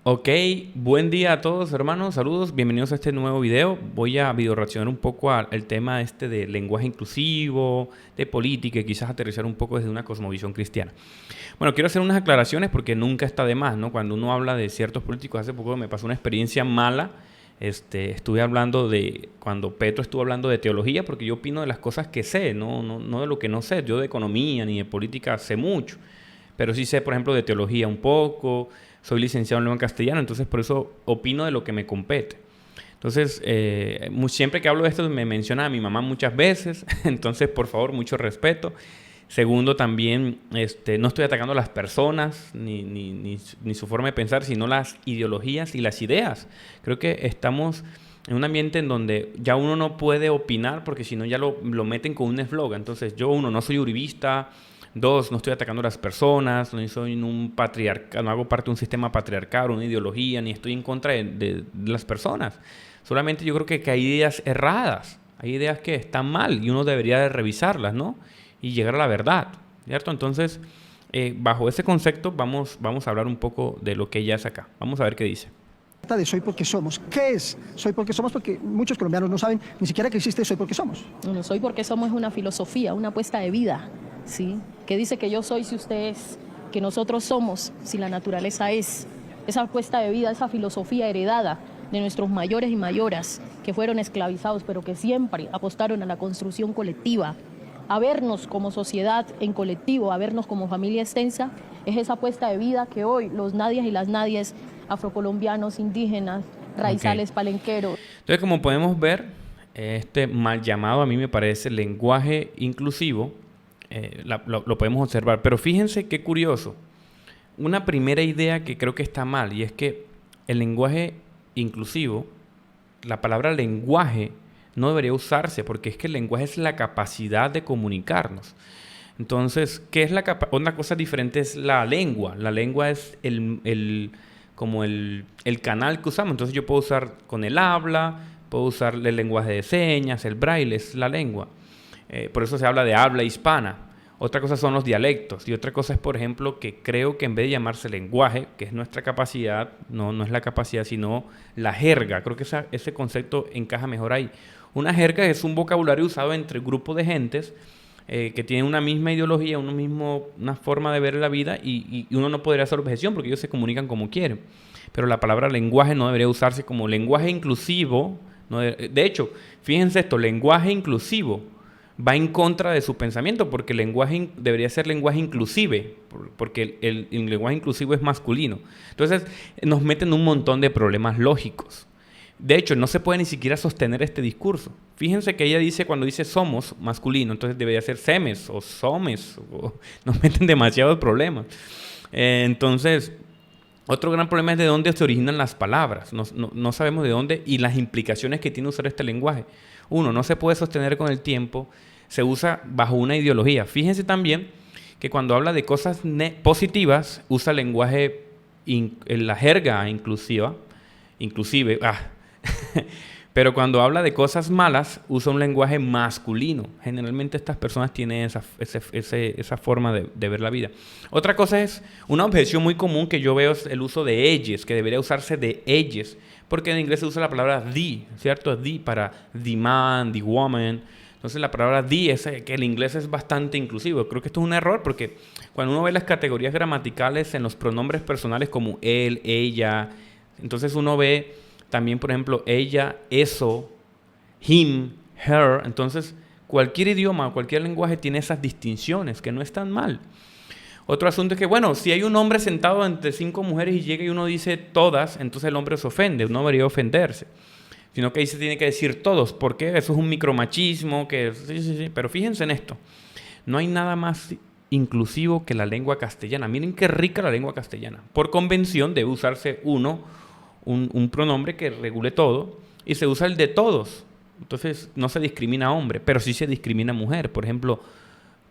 Ok, buen día a todos hermanos, saludos, bienvenidos a este nuevo video. Voy a video reaccionar un poco al tema este de lenguaje inclusivo, de política y quizás aterrizar un poco desde una cosmovisión cristiana. Bueno, quiero hacer unas aclaraciones porque nunca está de más, ¿no? Cuando uno habla de ciertos políticos, hace poco me pasó una experiencia mala. Estuve hablando cuando Petro estuvo hablando de teología, porque yo opino de las cosas que sé, no de lo que no sé. Yo de economía ni de política sé mucho, pero sí sé, por ejemplo, de teología un poco. Soy licenciado en lengua castellana, entonces por eso opino de lo que me compete. Entonces, siempre que hablo de esto me menciona a mi mamá muchas veces, entonces por favor, mucho respeto. Segundo, también no estoy atacando a las personas ni su forma de pensar, sino las ideologías y las ideas. Creo que estamos en un ambiente en donde ya uno no puede opinar porque si no ya lo meten con un eslogan. Entonces yo, no soy uribista. Dos, no estoy atacando a las personas, no soy un patriarca, no hago parte de un sistema patriarcal, una ideología, ni estoy en contra de las personas. Solamente yo creo que hay ideas erradas, hay ideas que están mal y uno debería de revisarlas, ¿no? Y llegar a la verdad, ¿cierto? Entonces, bajo ese concepto vamos a hablar un poco de lo que ella hace acá. Vamos a ver qué dice. De Soy porque somos. ¿Qué es Soy porque somos? Porque muchos colombianos no saben ni siquiera que existe Soy porque somos. Bueno, Soy porque somos es una filosofía, una apuesta de vida, ¿sí? Que dice que yo soy si usted es, que nosotros somos si la naturaleza es. Esa apuesta de vida, esa filosofía heredada de nuestros mayores y mayoras que fueron esclavizados, pero que siempre apostaron a la construcción colectiva, a vernos como sociedad en colectivo, a vernos como familia extensa, es esa apuesta de vida que hoy los nadies y las nadies afrocolombianos, indígenas, raizales, palenqueros. Entonces, como podemos ver, este mal llamado a mí me parece lenguaje inclusivo, lo podemos observar. Pero fíjense qué curioso. Una primera idea que creo que está mal, y es que el lenguaje inclusivo, la palabra lenguaje no debería usarse, porque es que el lenguaje es la capacidad de comunicarnos. Entonces, ¿qué es una cosa diferente es la lengua? La lengua es como el canal que usamos. Entonces yo puedo usar con el habla, puedo usar el lenguaje de señas, el braille es la lengua. Por eso se habla de habla hispana. Otra cosa son los dialectos y otra cosa es, por ejemplo, que creo que en vez de llamarse lenguaje, que es nuestra capacidad, no es la capacidad, sino la jerga. Creo que ese concepto encaja mejor ahí. Una jerga es un vocabulario usado entre grupos de gentes que tienen una misma ideología, una forma de ver la vida y uno no podría hacer objeción porque ellos se comunican como quieren. Pero la palabra lenguaje no debería usarse como lenguaje inclusivo. De hecho, fíjense esto, lenguaje inclusivo va en contra de su pensamiento porque el lenguaje debería ser lenguaje inclusive, porque el lenguaje inclusivo es masculino. Entonces nos meten un montón de problemas lógicos. De hecho, no se puede ni siquiera sostener este discurso. Fíjense que ella dice, cuando dice somos masculino, entonces debería ser semes o somes. Nos meten demasiados problemas. Entonces, otro gran problema es de dónde se originan las palabras. No sabemos de dónde y las implicaciones que tiene usar este lenguaje. Uno, no se puede sostener con el tiempo. Se usa bajo una ideología. Fíjense también que cuando habla de cosas positivas, usa el lenguaje, la jerga inclusive. Pero cuando habla de cosas malas, usa un lenguaje masculino. Generalmente estas personas tienen esa forma de ver la vida. Otra cosa es, una objeción muy común que yo veo es el uso de ellos, que debería usarse de ellos, porque en inglés se usa la palabra the, ¿cierto? The para the man, the woman. Entonces la palabra the que el inglés es bastante inclusivo. Creo que esto es un error porque cuando uno ve las categorías gramaticales en los pronombres personales como él, ella, entonces uno ve también, por ejemplo, ella, eso, him, her. Entonces, cualquier idioma, cualquier lenguaje tiene esas distinciones que no están mal. Otro asunto es que, bueno, si hay un hombre sentado entre 5 mujeres y llega y uno dice todas, entonces el hombre se ofende. No debería ofenderse. Sino que ahí se tiene que decir todos. ¿Por qué? Eso es un micromachismo. Sí. Pero fíjense en esto. No hay nada más inclusivo que la lengua castellana. Miren qué rica la lengua castellana. Por convención debe usarse un pronombre que regule todo y se usa el de todos. Entonces no se discrimina a hombre, pero sí se discrimina a mujer. Por ejemplo,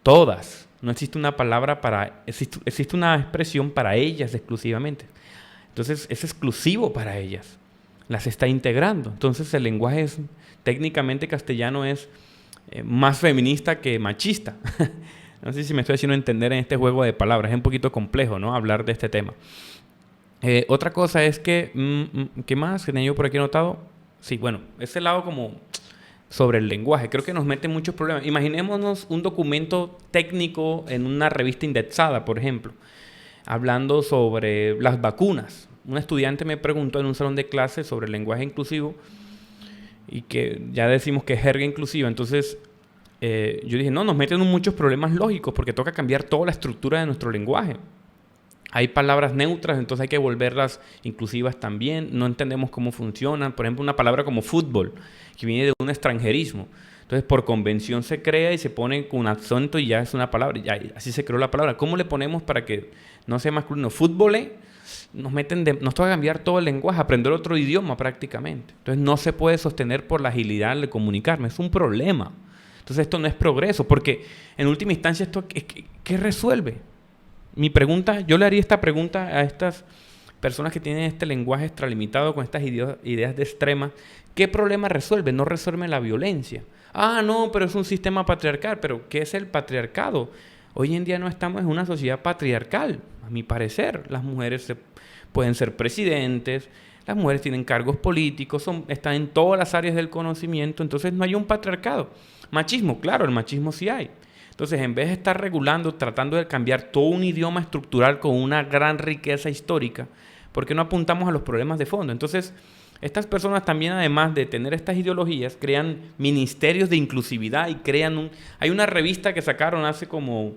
todas. No existe una palabra existe una expresión para ellas exclusivamente. Entonces es exclusivo para ellas. Las está integrando. Entonces el lenguaje técnicamente castellano es más feminista que machista. No sé si me estoy haciendo entender en este juego de palabras. Es un poquito complejo, ¿no? Hablar de este tema. Otra cosa es que, ¿qué más? ¿Que tenía yo por aquí anotado? Sí, bueno, ese lado como sobre el lenguaje, creo que nos mete muchos problemas. Imaginémonos un documento técnico en una revista indexada, por ejemplo, hablando sobre las vacunas. Un estudiante me preguntó en un salón de clase sobre el lenguaje inclusivo y que ya decimos que es jerga inclusiva. Entonces, yo dije, no, nos meten en muchos problemas lógicos porque toca cambiar toda la estructura de nuestro lenguaje. Hay palabras neutras, entonces hay que volverlas inclusivas también. No entendemos cómo funcionan. Por ejemplo, una palabra como fútbol, que viene de un extranjerismo. Entonces, por convención se crea y se pone con un acento y ya es una palabra. Ya, así se creó la palabra. ¿Cómo le ponemos para que no sea masculino? Fútbol, nos toca cambiar todo el lenguaje, aprender otro idioma prácticamente. Entonces, no se puede sostener por la agilidad de comunicarme. Es un problema. Entonces, esto no es progreso, porque en última instancia, ¿esto qué resuelve? Mi pregunta, yo le haría esta pregunta a estas personas que tienen este lenguaje extralimitado con estas ideas de extrema. ¿Qué problema resuelve? No resuelve la violencia. Ah, no, pero es un sistema patriarcal. ¿Pero qué es el patriarcado? Hoy en día no estamos en una sociedad patriarcal, a mi parecer. Las mujeres pueden ser presidentes, las mujeres tienen cargos políticos, están en todas las áreas del conocimiento, entonces no hay un patriarcado. Machismo, claro, el machismo sí hay. Entonces, en vez de estar regulando, tratando de cambiar todo un idioma estructural con una gran riqueza histórica, ¿por qué no apuntamos a los problemas de fondo? Entonces, estas personas también, además de tener estas ideologías, crean ministerios de inclusividad y crean Hay una revista que sacaron hace como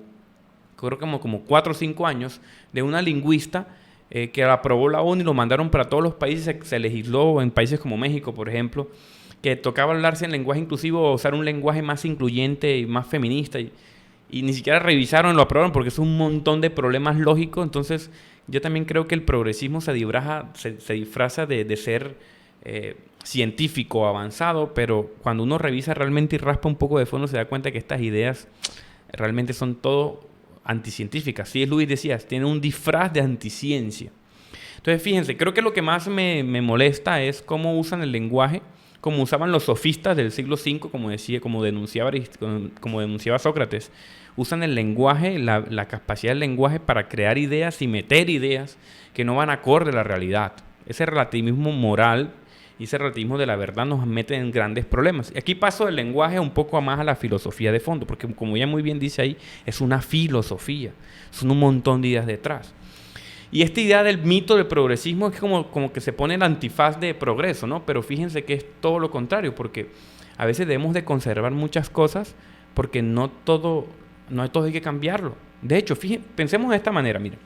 4 o 5 años de una lingüista que aprobó la ONU y lo mandaron para todos los países. Se legisló en países como México, por ejemplo, que tocaba hablarse en lenguaje inclusivo o usar un lenguaje más incluyente y más feminista. Y ni siquiera revisaron, lo aprobaron porque es un montón de problemas lógicos. Entonces, yo también creo que el progresismo se disfraza de ser científico, avanzado, pero cuando uno revisa realmente y raspa un poco de fondo, se da cuenta que estas ideas realmente son todo anticientíficas. Sí, Luis decía, tiene un disfraz de anticiencia. Entonces, fíjense, creo que lo que más me molesta es cómo usan el lenguaje, como usaban los sofistas del siglo V, como denunciaba Sócrates. Usan el lenguaje, la capacidad del lenguaje para crear ideas y meter ideas que no van acorde a la realidad. Ese relativismo moral y ese relativismo de la verdad nos mete en grandes problemas. Y aquí paso del lenguaje un poco más a la filosofía de fondo, porque como ella muy bien dice ahí, es una filosofía. Son un montón de ideas detrás. Y esta idea del mito del progresismo es como que se pone el antifaz de progreso, ¿no? Pero fíjense que es todo lo contrario, porque a veces debemos de conservar muchas cosas porque no todo hay que cambiarlo. De hecho, pensemos de esta manera, miren.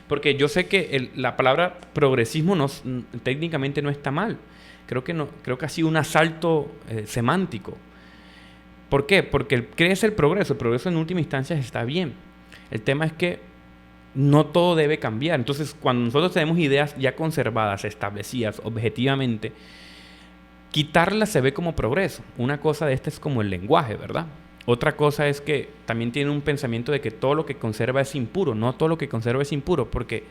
Porque yo sé que la palabra progresismo técnicamente no está mal. Creo que ha sido un asalto semántico. ¿Por qué? Porque ¿qué es el progreso? El progreso en última instancia está bien. El tema es que no todo debe cambiar. Entonces, cuando nosotros tenemos ideas ya conservadas, establecidas objetivamente, quitarlas se ve como progreso. Una cosa de esta es como el lenguaje, ¿verdad? Otra cosa es que también tiene un pensamiento de que todo lo que conserva es impuro. No todo lo que conserva es impuro, porque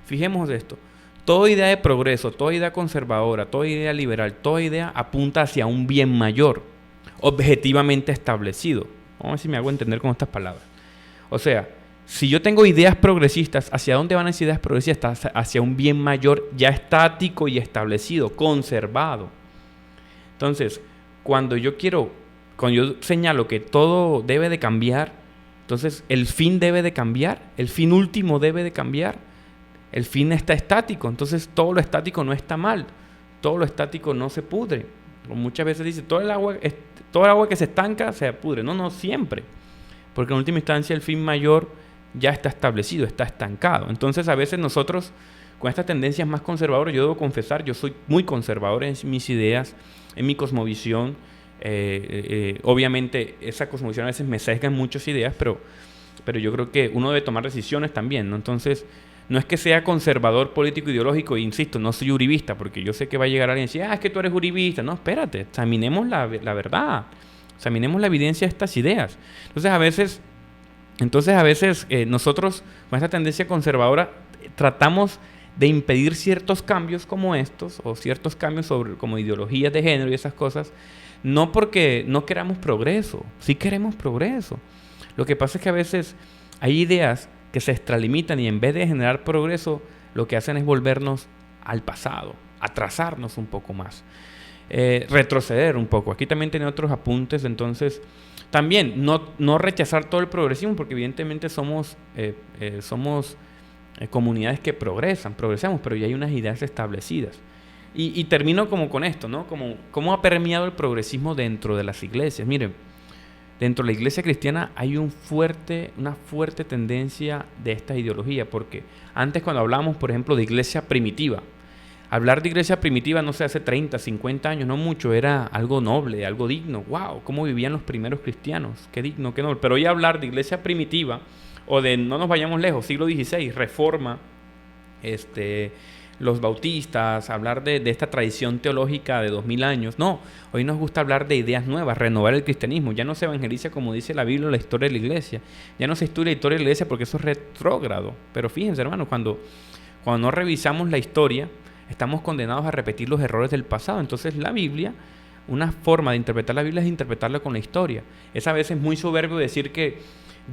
fijemos esto. Toda idea de progreso, toda idea conservadora, toda idea liberal, toda idea apunta hacia un bien mayor, objetivamente establecido. Vamos a ver si me hago entender con estas palabras. O sea, si yo tengo ideas progresistas, ¿hacia dónde van esas ideas progresistas? Hacia un bien mayor ya estático y establecido, conservado. Entonces, cuando yo señalo que todo debe de cambiar, entonces el fin debe de cambiar, el fin último debe de cambiar, el fin está estático, entonces todo lo estático no está mal, todo lo estático no se pudre. Muchas veces dice, todo el agua que se estanca se pudre. No siempre, porque en última instancia el fin mayor ya está establecido, está estancado. Entonces a veces nosotros con estas tendencias más conservadoras, yo debo confesar, yo soy muy conservador en mis ideas, en mi cosmovisión. Obviamente esa cosmovisión a veces me sesga en muchas ideas, pero yo creo que uno debe tomar decisiones también, ¿no? Entonces, no es que sea conservador político ideológico, e insisto, no soy uribista, porque yo sé que va a llegar alguien y decir, es que tú eres uribista. No, espérate, examinemos la verdad, examinemos la evidencia de estas ideas. Entonces a veces nosotros con esta tendencia conservadora tratamos de impedir ciertos cambios como estos, o ciertos cambios como ideologías de género y esas cosas, no porque no queramos progreso, sí queremos progreso. Lo que pasa es que a veces hay ideas que se extralimitan y en vez de generar progreso, lo que hacen es volvernos al pasado, atrasarnos un poco más, retroceder un poco. Aquí también tenía otros apuntes, entonces también no rechazar todo el progresismo, porque evidentemente somos comunidades que progresamos, pero ya hay unas ideas establecidas. Y termino como con esto, ¿no? Como cómo ha permeado el progresismo dentro de las iglesias. Miren, dentro de la iglesia cristiana hay una fuerte tendencia de esta ideología, porque antes cuando hablábamos, por ejemplo, de iglesia primitiva, hablar de iglesia primitiva, no sé, hace 30, 50 años, no mucho, era algo noble, algo digno. ¡Wow! ¿Cómo vivían los primeros cristianos? ¡Qué digno, qué noble! Pero hoy hablar de iglesia primitiva, o de, no nos vayamos lejos, siglo XVI, Reforma, los bautistas, hablar de esta tradición teológica de 2000 años. No, hoy nos gusta hablar de ideas nuevas, renovar el cristianismo. Ya no se evangeliza como dice la Biblia, la historia de la iglesia. Ya no se estudia la historia de la iglesia porque eso es retrógrado. Pero fíjense, hermanos, cuando no revisamos la historia, estamos condenados a repetir los errores del pasado. Entonces la Biblia, una forma de interpretar la Biblia es interpretarla con la historia. Es a veces muy soberbio decir que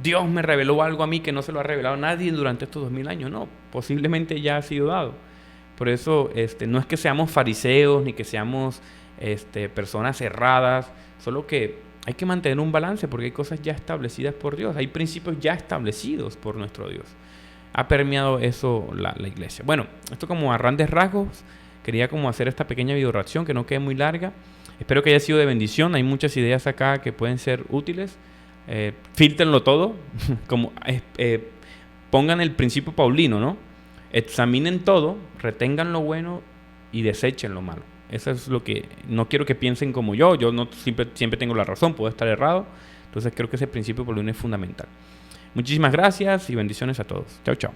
Dios me reveló algo a mí que no se lo ha revelado a nadie durante estos 2000 años. No, posiblemente ya ha sido dado. Por eso no es que seamos fariseos ni que seamos personas erradas, solo que hay que mantener un balance porque hay cosas ya establecidas por Dios, hay principios ya establecidos por nuestro Dios. Ha permeado eso la iglesia. Bueno, esto como a grandes rasgos, quería como hacer esta pequeña video reacción que no quede muy larga. Espero que haya sido de bendición, hay muchas ideas acá que pueden ser útiles. Fíltrenlo todo, pongan el principio paulino, ¿no? Examinen todo, retengan lo bueno y desechen lo malo. Eso es lo que no quiero que piensen como yo no siempre tengo la razón, puedo estar errado. Entonces creo que ese principio paulino es fundamental. Muchísimas gracias y bendiciones a todos. Chao, chao.